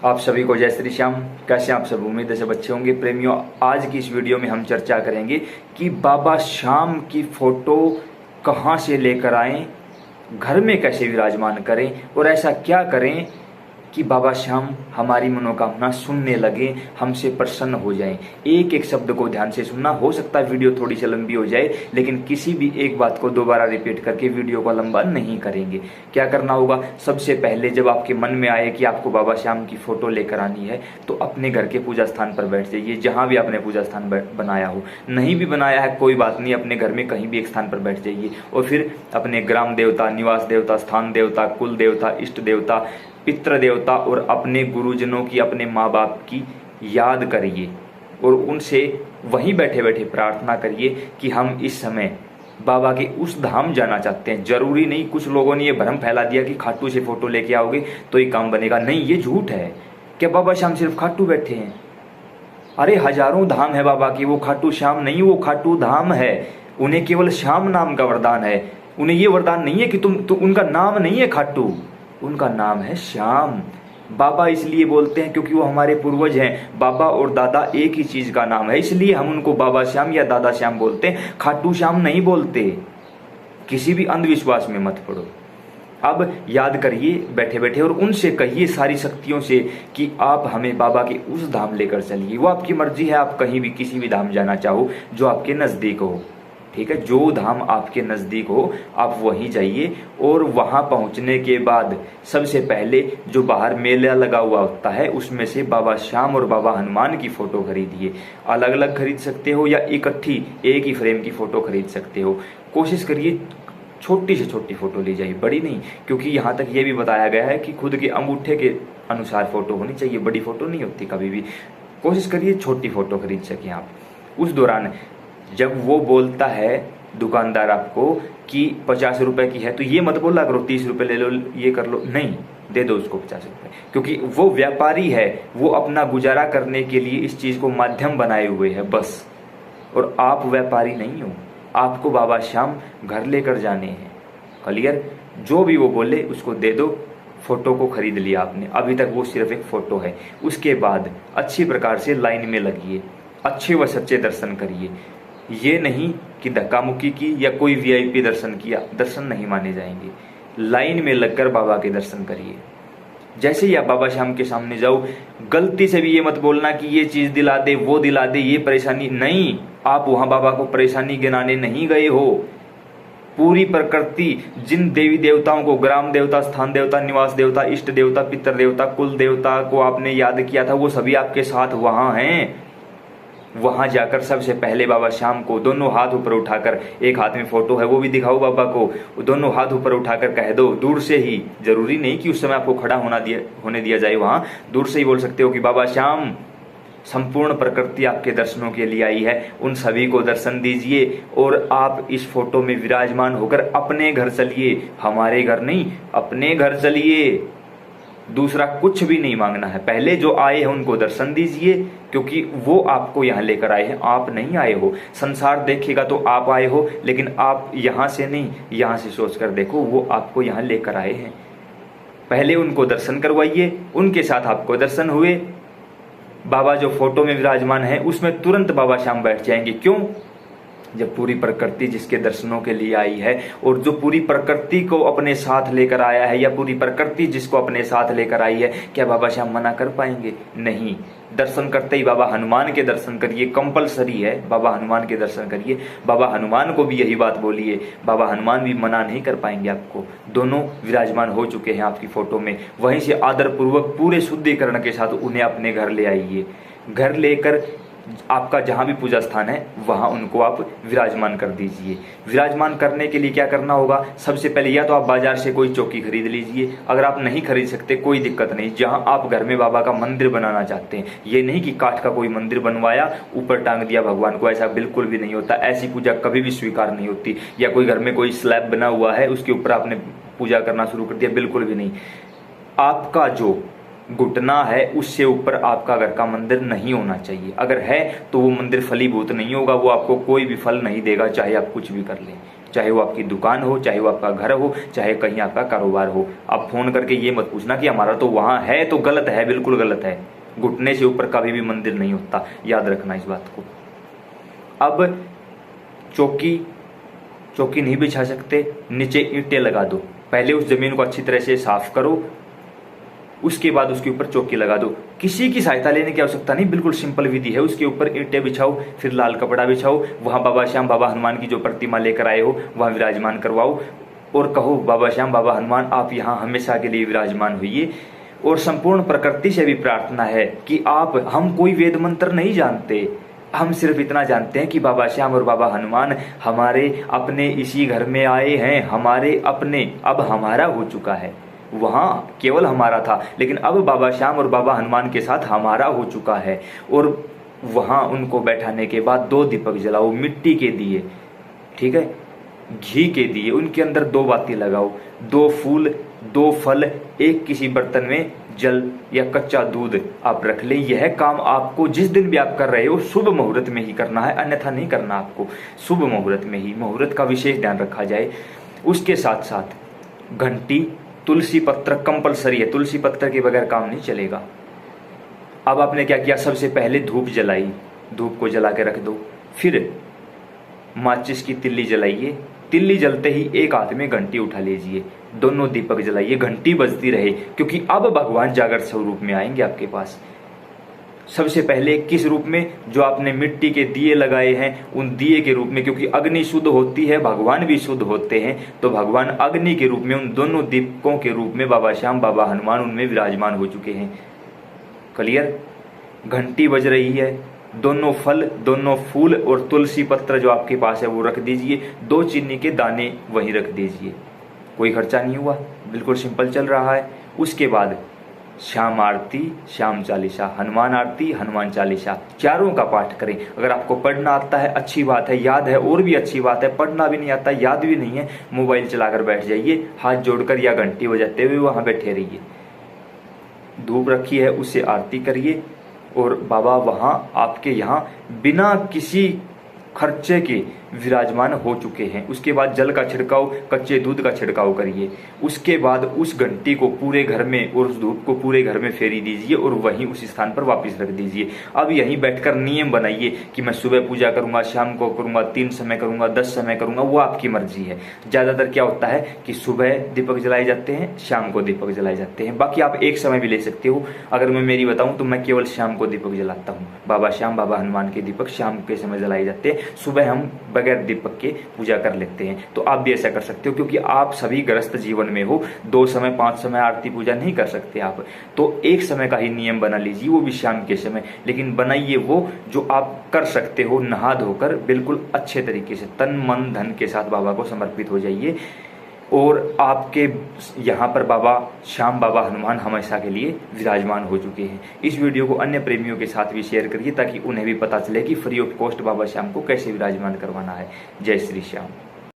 आप सभी को जय श्री श्याम। कैसे आप सब? उम्मीद है सब अच्छे होंगे। प्रेमियों, आज की इस वीडियो में हम चर्चा करेंगे कि बाबा श्याम की फोटो कहाँ से लेकर आएं, घर में कैसे विराजमान करें और ऐसा क्या करें कि बाबा श्याम हमारी मनोकामना सुनने लगे, हमसे प्रसन्न हो जाएं। एक एक शब्द को ध्यान से सुनना। हो सकता है वीडियो थोड़ी सी लंबी हो जाए, लेकिन किसी भी एक बात को दोबारा रिपीट करके वीडियो को लंबा नहीं करेंगे। क्या करना होगा? सबसे पहले जब आपके मन में आए कि आपको बाबा श्याम की फोटो लेकर आनी है, तो अपने घर के पूजा स्थान पर बैठ जाइए, जहाँ भी आपने पूजा स्थान बनाया हो। नहीं भी बनाया है कोई बात नहीं, अपने घर में कहीं भी एक स्थान पर बैठ जाइए और फिर अपने ग्राम देवता, निवास देवता, स्थान देवता, कुल देवता, इष्ट देवता, पितृ देवता और अपने गुरुजनों की, अपने माँ बाप की याद करिए और उनसे वहीं बैठे बैठे प्रार्थना करिए कि हम इस समय बाबा के उस धाम जाना चाहते हैं। जरूरी नहीं, कुछ लोगों ने ये भ्रम फैला दिया कि खाटू से फोटो लेके आओगे तो ही काम बनेगा। नहीं, ये झूठ है। क्या बाबा श्याम सिर्फ खाटू बैठे हैं? अरे हजारों धाम है बाबा की, वो खाटू श्याम नहीं, वो खाटू धाम है। उन्हें केवल श्याम नाम का वरदान है। उन्हें ये वरदान नहीं है कि उनका नाम नहीं है खाटू, उनका नाम है श्याम। बाबा इसलिए बोलते हैं क्योंकि वो हमारे पूर्वज हैं। बाबा और दादा एक ही चीज का नाम है, इसलिए हम उनको बाबा श्याम या दादा श्याम बोलते हैं, खाटू श्याम नहीं बोलते। किसी भी अंधविश्वास में मत पड़ो। अब याद करिए बैठे बैठे और उनसे कहिए सारी शक्तियों से कि आप हमें बाबा के उस धाम लेकर चलिए। वो आपकी मर्जी है, आप कहीं भी किसी भी धाम जाना चाहो जो आपके नजदीक हो। ठीक है, जो धाम आपके नज़दीक हो आप वहीं जाइए और वहां पहुंचने के बाद सबसे पहले जो बाहर मेला लगा हुआ होता है उसमें से बाबा श्याम और बाबा हनुमान की फ़ोटो खरीदिए। अलग अलग खरीद सकते हो या इकट्ठी एक ही फ्रेम की फ़ोटो खरीद सकते हो। कोशिश करिए छोटी से छोटी फ़ोटो ली जाए, बड़ी नहीं, क्योंकि यहाँ तक ये भी बताया गया है कि खुद के अंगूठे के अनुसार फ़ोटो होनी चाहिए, बड़ी फ़ोटो नहीं होती कभी भी। कोशिश करिए छोटी फ़ोटो खरीद सकें आप। उस दौरान जब वो बोलता है दुकानदार आपको कि 50 रुपए की है, तो ये मत बोला करो 30 रुपए ले लो, ये कर लो। नहीं, दे दो उसको 50 रुपए, क्योंकि वो व्यापारी है, वो अपना गुजारा करने के लिए इस चीज को माध्यम बनाए हुए है बस। और आप व्यापारी नहीं हो, आपको बाबा श्याम घर लेकर जाने हैं। क्लियर? जो भी वो बोले उसको दे दो। फोटो को खरीद लिया आपने, अभी तक वो सिर्फ एक फोटो है। उसके बाद अच्छी प्रकार से लाइन में लगिए, अच्छे व सच्चे दर्शन करिए। ये नहीं कि धक्का मुक्की की या कोई वीआईपी दर्शन किया, दर्शन नहीं माने जाएंगे। लाइन में लगकर बाबा के दर्शन करिए। जैसे ही आप बाबा श्याम के सामने जाओ, गलती से भी ये मत बोलना कि ये चीज दिला दे, वो दिला दे, ये परेशानी नहीं। आप वहां बाबा को परेशानी गिनाने नहीं गए हो। पूरी प्रकृति, जिन देवी देवताओं को, ग्राम देवता, स्थान देवता, निवास देवता, इष्ट देवता, पितृ देवता, कुल देवता को आपने याद किया था, वो सभी आपके साथ वहां हैं। वहां जाकर सबसे पहले बाबा श्याम को दोनों हाथ ऊपर उठाकर, एक हाथ में फोटो है वो भी दिखाओ बाबा को, दोनों हाथ ऊपर उठाकर कह दो दूर से ही। जरूरी नहीं कि उस समय आपको खड़ा होने दिया जाए, वहां दूर से ही बोल सकते हो कि बाबा श्याम, संपूर्ण प्रकृति आपके दर्शनों के लिए आई है, उन सभी को दर्शन दीजिए और आप इस फोटो में विराजमान होकर अपने घर चलिए। हमारे घर नहीं, अपने घर चलिए। दूसरा कुछ भी नहीं मांगना है। पहले जो आए हैं उनको दर्शन दीजिए, क्योंकि वो आपको यहाँ लेकर आए हैं, आप नहीं आए हो। संसार देखेगा तो आप आए हो, लेकिन आप यहाँ से नहीं, यहाँ से सोचकर देखो, वो आपको यहाँ लेकर आए हैं। पहले उनको दर्शन करवाइए, उनके साथ आपको दर्शन हुए, बाबा जो फोटो में विराजमान है उसमें तुरंत बाबा श्याम बैठ जाएंगे। क्यों? जब पूरी प्रकृति जिसके दर्शनों के लिए आई है और जो पूरी प्रकृति को अपने साथ लेकर आया है, या पूरी प्रकृति जिसको अपने साथ लेकर आई है, क्या बाबा श्याम मना कर पाएंगे? नहीं। दर्शन करते ही बाबा हनुमान के दर्शन करिए, कंपलसरी है, बाबा हनुमान के दर्शन करिए। बाबा हनुमान को भी यही बात बोलिए, बाबा हनुमान भी मना नहीं कर पाएंगे आपको। दोनों विराजमान हो चुके हैं आपकी फोटो में। वहीं से आदरपूर्वक पूरे शुद्धिकरण के साथ उन्हें अपने घर ले आइए। घर लेकर आपका जहां भी पूजा स्थान है वहां उनको आप विराजमान कर दीजिए। विराजमान करने के लिए क्या करना होगा? सबसे पहले या तो आप बाजार से कोई चौकी खरीद लीजिए। अगर आप नहीं खरीद सकते कोई दिक्कत नहीं, जहां आप घर में बाबा का मंदिर बनाना चाहते हैं, ये नहीं कि काठ का कोई मंदिर बनवाया ऊपर टांग दिया भगवान को, ऐसा बिल्कुल भी नहीं होता। ऐसी पूजा कभी भी स्वीकार नहीं होती। या कोई घर में कोई स्लैब बना हुआ है उसके ऊपर आपने पूजा करना शुरू कर दिया, बिल्कुल भी नहीं। आपका जो घुटना है उससे ऊपर आपका घर का मंदिर नहीं होना चाहिए। अगर है तो वो मंदिर फलीभूत नहीं होगा, वो आपको कोई भी फल नहीं देगा, चाहे आप कुछ भी कर लें। चाहे वो आपकी दुकान हो, चाहे वो आपका घर हो, चाहे कहीं आपका कारोबार हो। आप फोन करके ये मत पूछना कि हमारा तो वहाँ है, तो गलत है, बिल्कुल गलत है। घुटने से ऊपर कभी भी मंदिर नहीं होता, याद रखना इस बात को। अब चौकी नहीं बिछा सकते, नीचे ईंटें लगा दो। पहले उस जमीन को अच्छी तरह से साफ करो, उसके बाद उसके ऊपर चौकी लगा दो। किसी की सहायता लेने की आवश्यकता नहीं, बिल्कुल सिंपल विधि है। उसके ऊपर ईंटें बिछाओ, फिर लाल कपड़ा बिछाओ, वहां बाबा श्याम बाबा हनुमान की जो प्रतिमा लेकर आए हो वहां विराजमान करवाओ और कहो बाबा श्याम बाबा हनुमान आप यहाँ हमेशा के लिए विराजमान होइए। और संपूर्ण प्रकृति से भी प्रार्थना है कि हम कोई वेद मंत्र नहीं जानते, हम सिर्फ इतना जानते हैं कि बाबा श्याम और बाबा हनुमान हमारे अपने इसी घर में आए हैं, हमारे अपने, अब हमारा हो चुका है। वहां केवल हमारा था, लेकिन अब बाबा श्याम और बाबा हनुमान के साथ हमारा हो चुका है। और वहां उनको बैठाने के बाद 2 दीपक जलाओ, मिट्टी के दिए, ठीक है, घी के दिए, उनके अंदर 2 बाती लगाओ, 2 फूल, 2 फल, एक किसी बर्तन में जल या कच्चा दूध आप रख लें। यह काम आपको जिस दिन भी आप कर रहे हो शुभ मुहूर्त में ही करना है, अन्यथा नहीं करना आपको। शुभ मुहूर्त में ही, मुहूर्त का विशेष ध्यान रखा जाए। उसके साथ साथ घंटी, तुलसी पत्र कंपलसरी है, तुलसी पत्र के बगैर काम नहीं चलेगा। अब आपने क्या किया, सबसे पहले धूप जलाई, धूप को जला के रख दो। फिर माचिस की तिल्ली जलाइए, तिल्ली जलते ही एक हाथ में घंटी उठा लीजिए, दोनों दीपक जलाइए, घंटी बजती रहे, क्योंकि अब भगवान जागृत स्वरूप में आएंगे आपके पास। सबसे पहले किस रूप में, जो आपने मिट्टी के दिए लगाए हैं उन दिए के रूप में, क्योंकि अग्नि शुद्ध होती है, भगवान भी शुद्ध होते हैं, तो भगवान अग्नि के रूप में उन दोनों दीपकों के रूप में बाबा श्याम बाबा हनुमान उनमें विराजमान हो चुके हैं। क्लियर। घंटी बज रही है, दोनों फल, दोनों फूल और तुलसी पत्र जो आपके पास है वो रख दीजिए, 2 चीनी के दाने वहीं रख दीजिए, कोई खर्चा नहीं हुआ, बिल्कुल सिंपल चल रहा है। उसके बाद श्याम आरती, श्याम चालीसा, हनुमान आरती, हनुमान चालीसा, चारों का पाठ करें। अगर आपको पढ़ना आता है अच्छी बात है, याद है और भी अच्छी बात है, पढ़ना भी नहीं आता, याद भी नहीं है, मोबाइल चलाकर बैठ जाइए, हाथ जोड़कर या घंटी बजाते हुए वहां बैठे रहिए। धूप रखी है उससे आरती करिए और बाबा वहां आपके यहाँ बिना किसी खर्चे के विराजमान हो चुके हैं। उसके बाद जल का छिड़काव, कच्चे दूध का छिड़काव करिए। उसके बाद उस घंटी को पूरे घर में और उस धूप को पूरे घर में फेरी दीजिए और वहीं उस स्थान पर वापस रख दीजिए। अब यहीं बैठकर नियम बनाइए कि मैं सुबह पूजा करूंगा, शाम को करूंगा, 3 समय करूंगा, 10 समय करूंगा, वो आपकी मर्जी है। ज्यादातर क्या होता है कि सुबह दीपक जलाए जाते हैं, शाम को दीपक जलाए जाते हैं। बाकी आप एक समय भी ले सकते हो। अगर मैं मेरी बताऊं तो मैं केवल शाम को दीपक जलाता हूँ। बाबा श्याम बाबा हनुमान के दीपक शाम के समय जलाए जाते हैं, सुबह हम बगैर दीपक के पूजा कर लेते हैं। तो आप भी ऐसा कर सकते हो, क्योंकि आप सभी ग्रस्त जीवन में हो, 2 समय 5 समय आरती पूजा नहीं कर सकते आप, तो एक समय का ही नियम बना लीजिए, वो भी शाम के समय। लेकिन बनाइए वो जो आप कर सकते हो, नहा धोकर बिल्कुल अच्छे तरीके से तन मन धन के साथ बाबा को समर्पित हो जाइए। और आपके यहाँ पर बाबा श्याम बाबा हनुमान हमेशा के लिए विराजमान हो चुके हैं। इस वीडियो को अन्य प्रेमियों के साथ भी शेयर करिए, ताकि उन्हें भी पता चले कि फ्री ऑफ कॉस्ट बाबा श्याम को कैसे विराजमान करवाना है। जय श्री श्याम।